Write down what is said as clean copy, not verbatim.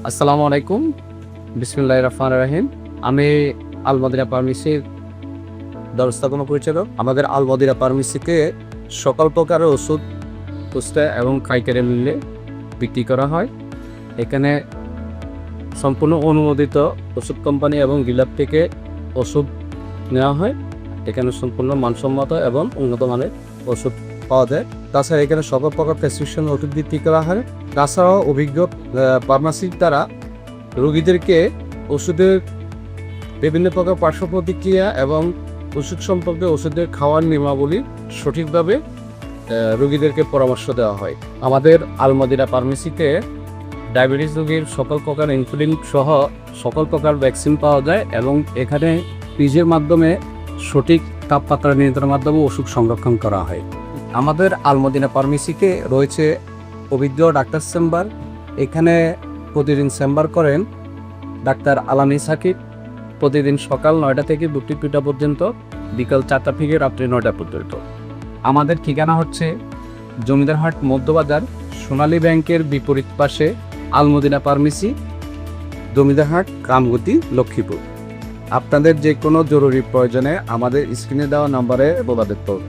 আসসালামু আলাইকুম। বিসমিল্লাহির রহমানির রহিম। আমি আল মদিনা ফার্মেসির ব্যবস্থাপনা পরিচালক। আমাদের আল মদিনা ফার্মেসিতে সকল প্রকারের ওষুধ খুচরা এবং পাইকারি মূল্যে বিক্রি করা হয়। এখানে সম্পূর্ণ অনুমোদিত ওষুধ কোম্পানি এবং ডিলার থেকে ওষুধ নেওয়া হয়। এখানে সম্পূর্ণ মানসম্মত এবং উন্নত মানের ওষুধ পাওয়া যায়। তাছাড়া এখানে সকল প্রকার প্রেসক্রিপশন ওষুধ বিক্রি করা হয়। তাছাড়াও অভিজ্ঞ ফার্মাসির দ্বারা রোগীদেরকে ওষুধের বিভিন্ন প্রকার পার্শ্ব প্রতিক্রিয়া এবং ওষুধ সম্পর্কে ওষুধের খাওয়ার নিয়মাবলী সঠিকভাবে রোগীদেরকে পরামর্শ দেওয়া হয়। আমাদের আল মদিনা ফার্মেসিতে ডায়াবেটিস রোগীর সকল প্রকার ইনসুলিন সহ সকল প্রকার ভ্যাকসিন পাওয়া যায় এবং এখানে ফ্রিজের মাধ্যমে সঠিক তাপমাত্রা নিয়ন্ত্রণের মাধ্যমে ওষুধ সংরক্ষণ করা হয়। আমাদের আল মদিনা ফার্মেসিতে রয়েছে অভিজ্ঞ ডাক্তার চেম্বার। এখানে প্রতিদিন চেম্বার করেন ডাক্তার আলামি সাকিব। প্রতিদিন সকাল 9টা থেকে দুপুর 2টা পর্যন্ত, বিকাল 4টা থেকে রাত্রি 9টা পর্যন্ত। আমাদের ঠিকানা হচ্ছে জমিদারহাট মধ্যবাজার, সোনালী ব্যাংকের বিপরীত পাশে আল মদিনা ফার্মেসি, জমিদারহাট, রামগতি, লক্ষ্মীপুর। আপনাদের যে কোনো জরুরি প্রয়োজনে আমাদের স্ক্রিনে দেওয়া নাম্বারে যোগাযোগ করুন।